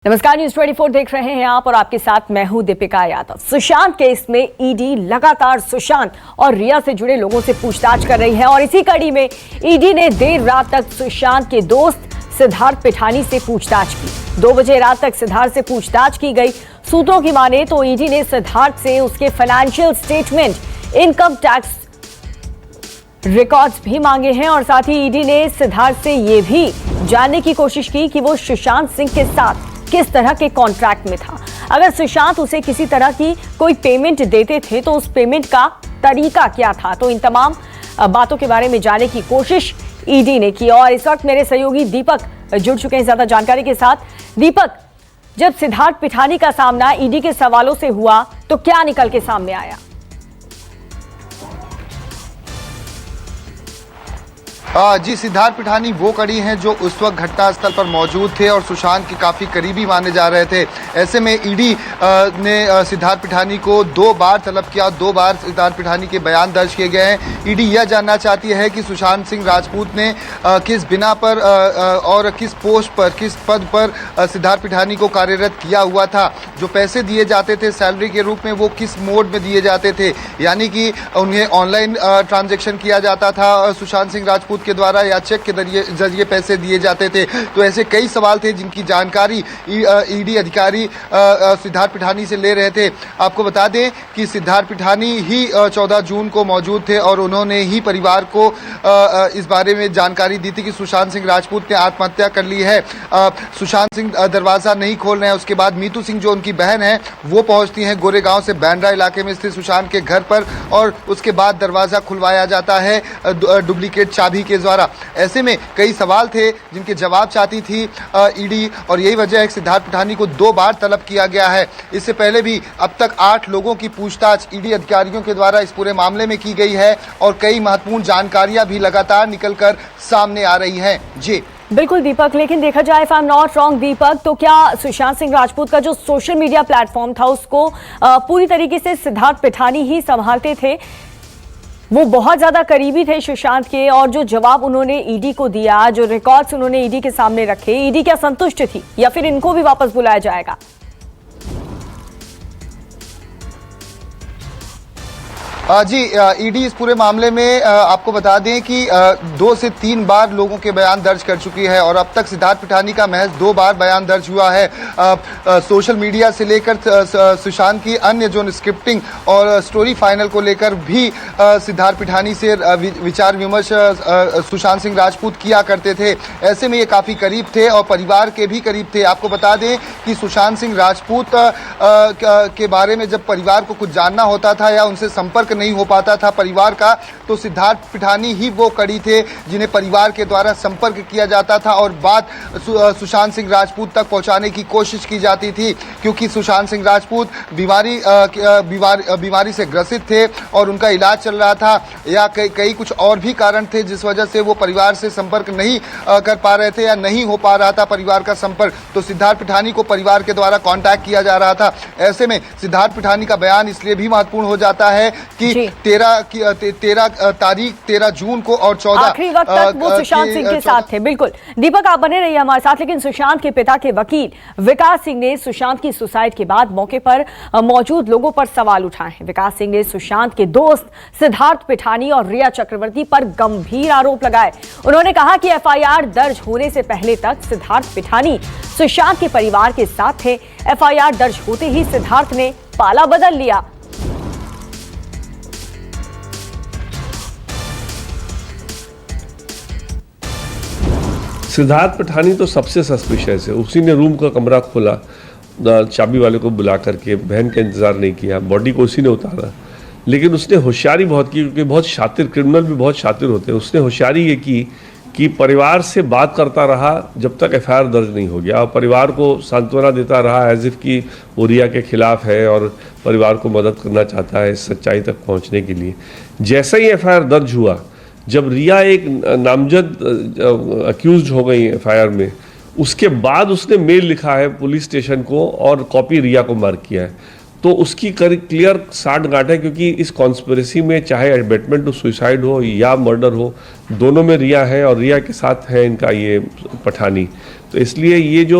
नमस्कार, न्यूज 24 देख रहे हैं आप और आपके साथ मैं हूं दीपिका यादव। सुशांत केस में ईडी लगातार सुशांत और रिया से जुड़े लोगों से पूछताछ कर रही है और इसी कड़ी में ईडी ने देर रात तक सुशांत के दोस्त सिद्धार्थ पिठानी से पूछताछ की। 2 बजे रात तक सिद्धार्थ से पूछताछ की गई। सूत्रों की माने तो ईडी ने सिद्धार्थ से उसके financial statement, income tax records भी मांगे हैं और साथ ही ईडी ने सिद्धार्थ से यह भी जानने की कोशिश की कि वो सुशांत सिंह के साथ किस तरह के कॉन्ट्रैक्ट में था। अगर सुशांत उसे किसी तरह की कोई पेमेंट देते थे तो उस पेमेंट का तरीका क्या था। तो इन तमाम बातों के बारे में जानने की कोशिश ईडी ने की और इस वक्त मेरे सहयोगी दीपक जुड़ चुके हैं ज्यादा जानकारी के साथ। दीपक, जब सिद्धार्थ पिठानी का सामना ईडी के सवालों से हुआ तो क्या निकल के सामने आया? जी, सिद्धार्थ पिठानी वो कड़ी हैं जो उस वक्त घटनास्थल पर मौजूद थे और सुशांत के काफ़ी करीबी माने जा रहे थे। ऐसे में ईडी ने सिद्धार्थ पिठानी को 2 बार तलब किया, 2 बार सिद्धार्थ पिठानी के बयान दर्ज किए गए हैं। ईडी यह जानना चाहती है कि सुशांत सिंह राजपूत ने किस बिना पर और किस पोस्ट पर, किस पद पर सिद्धार्थ पिठानी को कार्यरत किया हुआ था। जो पैसे दिए जाते थे सैलरी के रूप में, वो किस मोड में दिए जाते थे, यानी कि उन्हें ऑनलाइन ट्रांजैक्शन किया जाता था सुशांत सिंह राजपूत के द्वारा या चेक के जरिए पैसे दिए जाते थे। तो ऐसे कई सवाल थे जिनकी जानकारी ईडी अधिकारी सिद्धार्थ पिठानी से ले रहे थे। आपको बता दें कि सिद्धार्थ पिठानी ही 14 जून को मौजूद थे और उन्होंने ही परिवार को इस बारे में जानकारी दी थी कि सुशांत सिंह राजपूत ने आत्महत्या कर ली है। सुशांत सिंह दरवाजा नहीं खोल रहे हैं। उसके बाद मीतू सिंह जो उनकी बहन है वो पहुंचती हैं गोरेगांव से बैंड्रा इलाके में स्थित सुशांत के घर पर और उसके बाद दरवाजा खुलवाया जाता है डुप्लीकेट चाबी के द्वारा। ऐसे में कई सवाल थे जिनके जवाब चाहती थी ईडी और यही वजह है कि सिद्धार्थ पिठानी को 2 बार तलब किया गया है। इससे पहले भी अब तक 8 लोगों की पूछताछ ईडी अधिकारियों के द्वारा इस पूरे मामले में की गई है और कई महत्वपूर्ण जानकारियां भी लगातार निकलकर सामने आ रही हैं। जी बिल्कुल दीपक, लेकिन देखा जाए if I am not wrong Deepak, तो क्या सुशांत सिंह राजपूत का जो सोशल मीडिया प्लेटफॉर्म था उसको पूरी तरीके से सिद्धार्थ पिठानी ही संभालते थे? वो बहुत ज्यादा करीबी थे सुशांत के और जो जवाब उन्होंने ईडी को दिया, जो रिकॉर्ड्स उन्होंने ईडी के सामने रखे, ईडी क्या संतुष्ट थी या फिर इनको भी वापस बुलाया जाएगा? जी, ईडी इस पूरे मामले में आपको बता दें कि 2 से 3 बार लोगों के बयान दर्ज कर चुकी है और अब तक सिद्धार्थ पिठानी का महज 2 बार बयान दर्ज हुआ है। सोशल मीडिया से लेकर सुशांत की अन्य जो स्क्रिप्टिंग और स्टोरी फाइनल को लेकर भी सिद्धार्थ पिठानी से विचार विमर्श सुशांत सिंह राजपूत किया करते थे। ऐसे में ये काफ़ी करीब थे और परिवार के भी करीब थे। आपको बता दें कि सुशांत सिंह राजपूत के बारे में जब परिवार को कुछ जानना होता था या उनसे संपर्क नहीं हो पाता था परिवार का, तो सिद्धार्थ पिठानी ही वो कड़ी थे जिन्हें परिवार के द्वारा संपर्क किया जाता था और बात सुशांत सिंह राजपूत तक पहुंचाने की कोशिश की जाती थी, क्योंकि सुशांत सिंह राजपूत बीमारी से ग्रसित थे और उनका इलाज चल रहा था या कई कुछ और भी कारण थे जिस वजह से वो परिवार से संपर्क नहीं कर पा रहे थे या नहीं हो पा रहा था परिवार का संपर्क। तो सिद्धार्थ पिठानी को परिवार के द्वारा कांटेक्ट किया जा रहा था। ऐसे में सिद्धार्थ पिठानी का बयान इसलिए भी महत्वपूर्ण हो जाता है कि 13 जून को और 14 आखिरी वक्त तक वो सुशांत सिंह के साथ थे। बिल्कुल दीपक, आप बने रहिए हमारे साथ। लेकिन सुशांत के पिता के वकील विकास सिंह ने सुशांत की सुसाइड के बाद मौके पर मौजूद लोगों पर सवाल उठाए हैं। विकास सिंह ने सुशांत के दोस्त सिद्धार्थ पिठानी और रिया चक्रवर्ती पर गंभीर आरोप लगाए। उन्होंने कहा कि एफआईआर दर्ज होने से पहले तक सिद्धार्थ पिठानी सुशांत के परिवार के साथ थे। एफआईआर दर्ज होते ही सिद्धार्थ ने पाला बदल लिया। सिद्धार्थ पिठानी तो सबसे सस्पिशियस है। उसी ने रूम का कमरा खोला, चाबी वाले को बुला करके, बहन का इंतजार नहीं किया, बॉडी को उसी ने उतारा। लेकिन उसने होशियारी बहुत की, क्योंकि बहुत शातिर क्रिमिनल भी बहुत शातिर होते हैं। उसने होशियारी ये की कि परिवार से बात करता रहा जब तक एफआईआर दर्ज नहीं हो गया और परिवार को सांत्वना देता रहा एज इफ कि वो रिया के खिलाफ है और परिवार को मदद करना चाहता है सच्चाई तक पहुँचने के लिए। जैसे ही एफआईआर दर्ज हुआ, जब रिया एक नामजद अक्यूज्ड हो गई एफआईआर में, उसके बाद उसने मेल लिखा है पुलिस स्टेशन को और कॉपी रिया को मार्क किया है। तो उसकी क्लियर साठगांठ है, क्योंकि इस कॉन्स्पिरेसी में चाहे एडमिटमेंट टू सुसाइड हो या मर्डर हो, दोनों में रिया है और रिया के साथ है इनका ये पठानी। तो इसलिए ये जो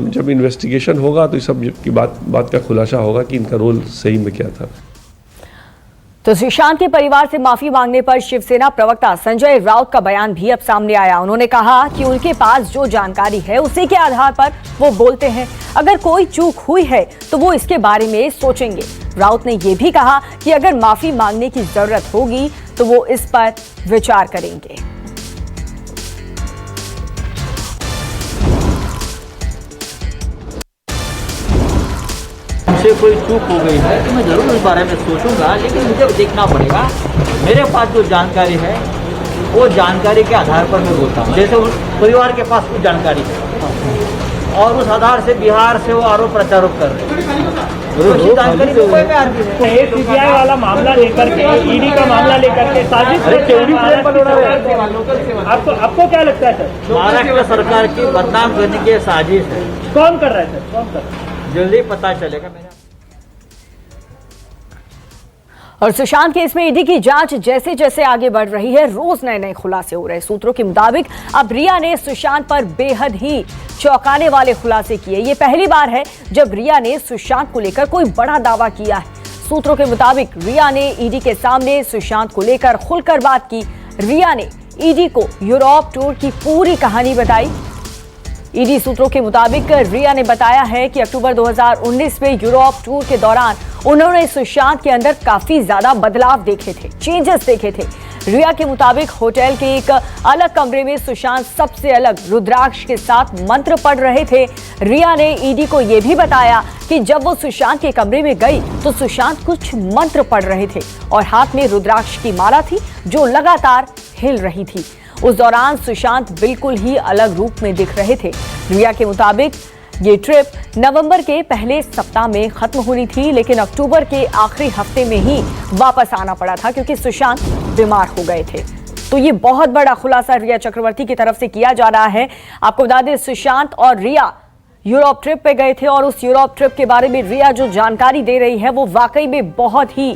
जब इन्वेस्टिगेशन होगा तो इस सब की बात का खुलासा होगा कि इनका रोल सही में क्या था। तो सुशांत के परिवार से माफी मांगने पर शिवसेना प्रवक्ता संजय राउत का बयान भी अब सामने आया। उन्होंने कहा कि उनके पास जो जानकारी है उसी के आधार पर वो बोलते हैं। अगर कोई चूक हुई है तो वो इसके बारे में सोचेंगे। राउत ने यह भी कहा कि अगर माफी मांगने की जरूरत होगी तो वो इस पर विचार करेंगे। मुझसे कोई चूक हो गई है तो मैं ज़रूर इस बारे में सोचूंगा, लेकिन मुझे देखना पड़ेगा। मेरे पास जो जानकारी है वो जानकारी के आधार पर मैं बोलता हूँ। जैसे परिवार के पास कुछ जानकारी है और उस आधार से बिहार से वो आरोप प्रत्यारोप कर रहे हैं, जानकारी तो कोई में सीबीआई वाला मामला लेकर के, ईडी का मामला लेकर के साजिश आपको क्या लगता है सर? महाराष्ट्र सरकार की बदनाम करने की साजिश है। कौन कर रहा है सर? कौन कर रहा है? जल्दी पता चलेगा। मेरा और सुशांत केस में ईडी की जांच जैसे जैसे आगे बढ़ रही है, रोज नए नए खुलासे हो रहे हैं। सूत्रों के मुताबिक अब रिया ने सुशांत पर बेहद ही चौंकाने वाले खुलासे किए। ये पहली बार है जब रिया ने सुशांत को लेकर कोई बड़ा दावा किया है। सूत्रों के मुताबिक रिया ने ईडी के सामने सुशांत को लेकर खुलकर बात की। रिया ने ईडी को यूरोप टूर की पूरी कहानी बताई। ईडी सूत्रों के मुताबिक रिया ने बताया है कि अक्टूबर 2019 में यूरोप टूर के दौरान उन्होंने सुशांत के अंदर काफी ज्यादा बदलाव देखे थे, चेंजेस देखे थे। रिया के मुताबिक होटल के एक अलग कमरे में सुशांत सबसे अलग रुद्राक्ष के साथ मंत्र पढ़ रहे थे। रिया ने ईडी को यह भी बताया कि जब वो सुशांत के कमरे में गई तो सुशांत कुछ मंत्र पढ़ रहे थे और हाथ में रुद्राक्ष की माला थी जो लगातार हिल रही थी। उस दौरान सुशांत बिल्कुल ही अलग रूप में दिख रहे थे। रिया के मुताबिक ये ट्रिप नवंबर के पहले सप्ताह में खत्म होनी थी, लेकिन अक्टूबर के आखिरी हफ्ते में ही वापस आना पड़ा था क्योंकि सुशांत बीमार हो गए थे। तो ये बहुत बड़ा खुलासा रिया चक्रवर्ती की तरफ से किया जा रहा है। आपको बता दें, सुशांत और रिया यूरोप ट्रिप पे गए थे और उस यूरोप ट्रिप के बारे में रिया जो जानकारी दे रही है वो वाकई में बहुत ही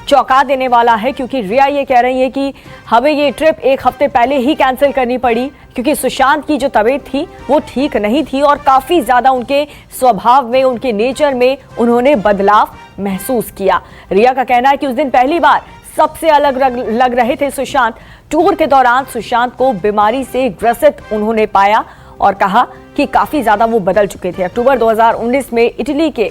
चौंका देने वाला है, क्योंकि रिया ये कह रही है कि हमें ये ट्रिप एक हफ्ते पहले ही कैंसिल करनी पड़ी क्योंकि सुशांत की जो तबीयत थी वो ठीक नहीं थी और काफी ज्यादा उनके स्वभाव में, उनके नेचर में उन्होंने बदलाव महसूस किया। रिया का कहना है कि उस दिन पहली बार सबसे अलग लग रहे थे सुशांत। टूर के दौरान सुशांत को बीमारी से ग्रसित उन्होंने पाया और कहा कि काफी ज्यादा वो बदल चुके थे। अक्टूबर 2019 में इटली के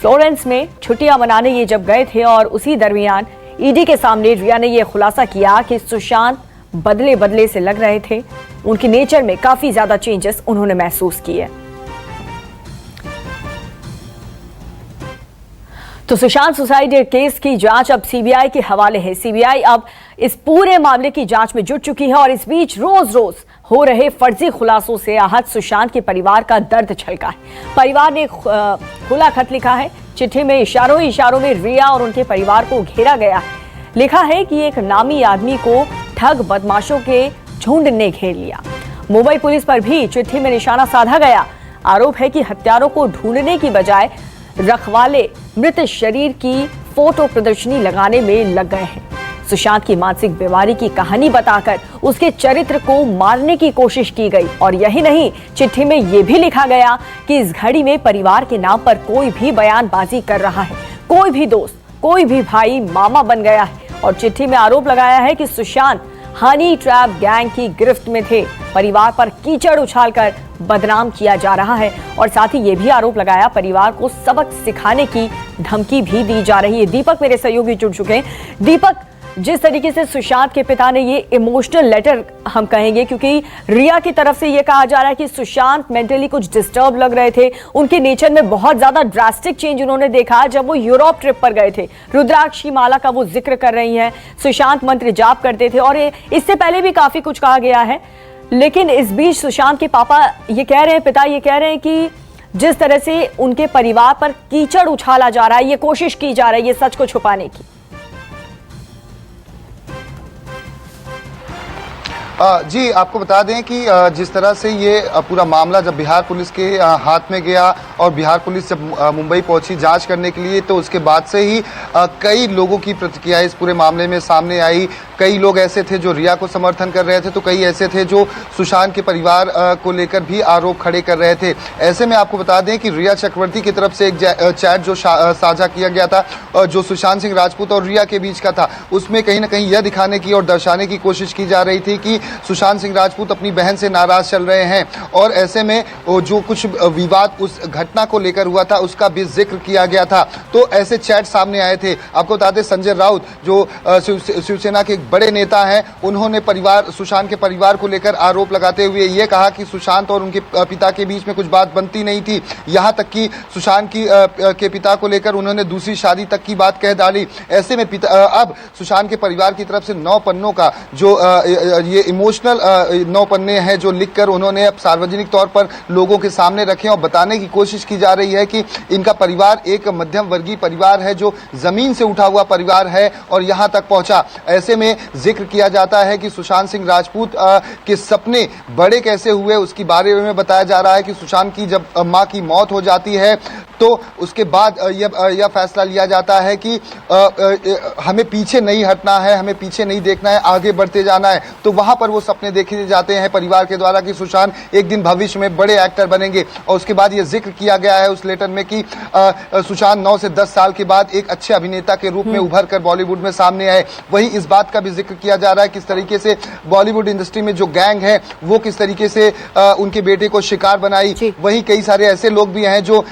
फ्लोरेंस में छुट्टियां मनाने ये जब गए थे और उसी दरमियान ईडी के सामने रिया ने यह खुलासा किया कि सुशांत बदले बदले से लग रहे थे। उनके नेचर में काफी ज्यादा चेंजेस उन्होंने महसूस किए। तो सुशांत सुसाइड केस की जांच अब सीबीआई के हवाले है। सीबीआई अब इस पूरे मामले की जांच में जुट चुकी है और इस बीच रोज रोज हो रहे फर्जी खुलासों से आहत सुशांत के परिवार का दर्द छलका है। परिवार ने खुला खत लिखा है। चिट्ठी में इशारों इशारों में रिया और उनके परिवार को घेरा गया है। लिखा है कि एक नामी आदमी को ठग बदमाशों के झुंड ने घेर लिया। मुंबई पुलिस पर भी चिट्ठी में निशाना साधा गया। आरोप है कि हत्यारों को ढूंढने की बजाय रखवाले मृत शरीर की फोटो प्रदर्शनी लगाने में लग गए हैं। सुशांत की मानसिक बीमारी की कहानी बताकर उसके चरित्र को मारने की कोशिश की गई। और यही नहीं, चिट्ठी में यह भी लिखा गया कि इस घड़ी में परिवार के नाम पर कोई भी बयानबाजी कर रहा है, कोई भी दोस्त, कोई भी भाई मामा बन गया है। और चिट्ठी में आरोप लगाया है कि सुशांत हनी ट्रैप गैंग की गिरफ्त में थे। परिवार पर कीचड़ उछालकर बदनाम किया जा रहा है और साथ ही ये भी आरोप लगाया परिवार को सबक सिखाने की धमकी भी दी जा रही है। दीपक मेरे सहयोगी जुड़ चुके हैं। दीपक, जिस तरीके से सुशांत के पिता ने ये इमोशनल लेटर हम कहेंगे, क्योंकि रिया की तरफ से ये कहा जा रहा है कि सुशांत मेंटली कुछ डिस्टर्ब लग रहे थे, उनके नेचर में बहुत ज्यादा ड्रास्टिक चेंज उन्होंने देखा जब वो यूरोप ट्रिप पर गए थे। रुद्राक्ष की माला का वो जिक्र कर रही हैं, सुशांत मंत्र जाप करते थे और इससे पहले भी काफी कुछ कहा गया है। लेकिन इस बीच सुशांत के पापा ये कह रहे हैं, पिता ये कह रहे हैं कि जिस तरह से उनके परिवार पर कीचड़ उछाला जा रहा है, ये कोशिश की जा रही है सच को छुपाने की। जी, आपको बता दें कि जिस तरह से ये पूरा मामला जब बिहार पुलिस के हाथ में गया और बिहार पुलिस जब मुंबई पहुंची जांच करने के लिए, तो उसके बाद से ही कई लोगों की प्रतिक्रिया इस पूरे मामले में सामने आई। कई लोग ऐसे थे जो रिया को समर्थन कर रहे थे, तो कई ऐसे थे जो सुशांत के परिवार को लेकर भी आरोप खड़े कर रहे थे। ऐसे में आपको बता दें कि रिया चक्रवर्ती की तरफ से एक चैट जो साझा किया गया था जो सुशांत सिंह राजपूत और रिया के बीच का था, उसमें कहीं ना कहीं यह दिखाने की और दर्शाने की कोशिश की जा रही थी कि सुशांत सिंह राजपूत अपनी बहन से नाराज चल रहे हैं, और ऐसे में जो कुछ विवाद उस घटना को लेकर हुआ था उसका भी जिक्र किया गया था। तो ऐसे चैट सामने आए थे। आपको बता दें संजय राउत जो शिवसेना के बड़े नेता हैं, उन्होंने सुशांत के परिवार को लेकर आरोप लगाते हुए ये कहा कि सुशांत और उनके पिता के बीच में कुछ बात बनती नहीं थी। यहाँ तक कि सुशांत के पिता को लेकर उन्होंने दूसरी शादी तक की बात कह डाली। ऐसे में अब सुशांत के परिवार की तरफ से 9 पन्नों का जो ये इमोशनल 9 पन्ने हैं जो लिखकर उन्होंने अब सार्वजनिक तौर पर लोगों के सामने रखे और बताने की कोशिश की जा रही है कि इनका परिवार एक मध्यम वर्गीय परिवार है, जो जमीन से उठा हुआ परिवार है और यहाँ तक पहुंचा। ऐसे में जिक्र किया जाता है कि सुशांत सिंह राजपूत के सपने बड़े कैसे हुए, उसके बारे में बताया जा रहा है कि सुशांत की जब मां की मौत हो जाती है तो उसके बाद यह फैसला लिया जाता है कि हमें पीछे नहीं हटना है, हमें पीछे नहीं देखना है, आगे बढ़ते जाना है। तो वहां पर वो सपने देखे जाते हैं परिवार के द्वारा कि सुशांत एक दिन भविष्य में बड़े एक्टर बनेंगे। और उसके बाद यह जिक्र किया गया है उस लेटर में कि सुशांत 9 से 10 साल के बाद एक अच्छे अभिनेता के रूप में उभर कर बॉलीवुड में सामने आए। वही इस बात का भी जिक्र किया जा रहा है किस तरीके से बॉलीवुड इंडस्ट्री में जो गैंग है वो किस तरीके से उनके बेटे को शिकार बनाई। वहीं कई सारे ऐसे लोग भी हैं जो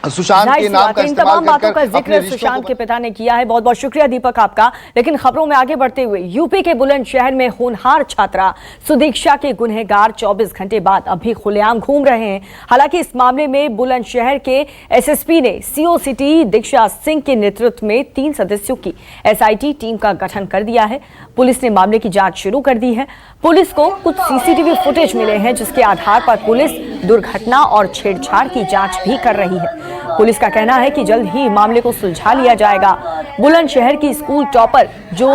सुशांत के नाम का इन तमाम बातों का जिक्र अपने सुशांत के पिता ने किया है। बहुत बहुत शुक्रिया दीपक आपका। लेकिन खबरों में आगे बढ़ते हुए यूपी के बुलंदशहर में होनहार छात्रा सुदीक्षा के गुनहगार 24 घंटे बाद अभी खुलेआम घूम रहे हैं। हालांकि इस मामले में बुलंदशहर के एसएसपी ने सीओ सिटी दीक्षा सिंह के नेतृत्व में 3 सदस्यों की एसआईटी टीम का गठन कर दिया है। पुलिस ने मामले की जांच शुरू कर दी है। पुलिस को कुछ सीसीटीवी फुटेज मिले हैं जिसके आधार पर पुलिस दुर्घटना और छेड़छाड़ की जांच भी कर रही है। पुलिस का कहना है कि जल्द ही मामले को सुलझा लिया जाएगा। बुलंदशहर की स्कूल टॉपर जो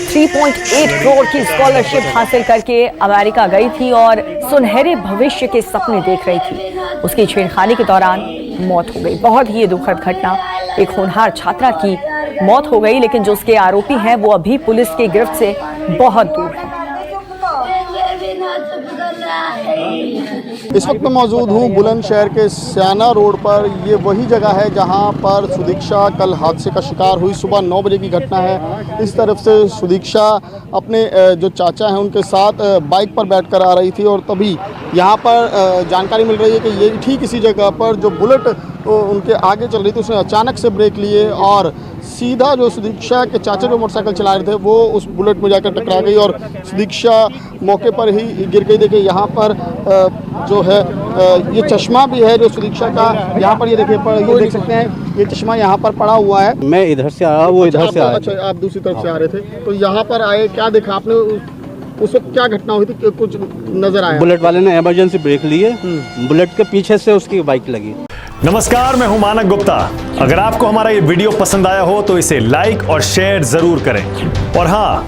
3.8 करोड़ की स्कॉलरशिप हासिल करके अमेरिका गई थी और सुनहरे भविष्य के सपने देख रही थी, उसकी छेड़खानी के दौरान मौत हो गई। बहुत ही दुखद घटना, एक होनहार छात्रा की मौत हो गई, लेकिन जो उसके आरोपी हैं वो अभी पुलिस की गिरफ्त से बहुत दूर हैं। इस वक्त मैं मौजूद हूँ बुलंदशहर के स्याना रोड पर। ये वही जगह है जहाँ पर सुदीक्षा कल हादसे का शिकार हुई। सुबह 9 बजे की घटना है। इस तरफ से सुदीक्षा अपने जो चाचा हैं उनके साथ बाइक पर बैठकर आ रही थी और तभी यहाँ पर जानकारी मिल रही है कि ये ठीक इसी जगह पर जो बुलेट उनके आगे चल रही थी उसने अचानक से ब्रेक लिए और सीधा जो सुदीक्षा के चाचा जो मोटरसाइकिल चला रहे थे वो उस बुलेट में जाकर टकरा गई और सुदीक्षा मौके पर ही गिर गई। देखिए यहाँ पर जो है ये चश्मा भी है जो सुदीक्षा का, यहाँ पर ये देखिए ये देख सकते हैं ये चश्मा यहाँ पर पड़ा हुआ है। मैं इधर से आया, वो इधर से आया। अच्छा, आप दूसरी तरफ से आ रहे थे तो यहाँ पर आए, क्या देखा आपने? उस वक्त क्या घटना हुई थी, कुछ नजर आया? बुलेट वाले ने इमरजेंसी ब्रेक लिए, बुलेट के पीछे से उसकी बाइक लगी। नमस्कार, मैं हूं मानक गुप्ता। अगर आपको हमारा ये वीडियो पसंद आया हो तो इसे लाइक और शेयर जरूर करें और हाँ,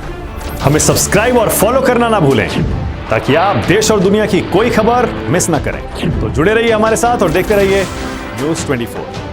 हमें सब्सक्राइब और फॉलो करना ना भूलें ताकि आप देश और दुनिया की कोई खबर मिस ना करें। तो जुड़े रहिए हमारे साथ और देखते रहिए News 24।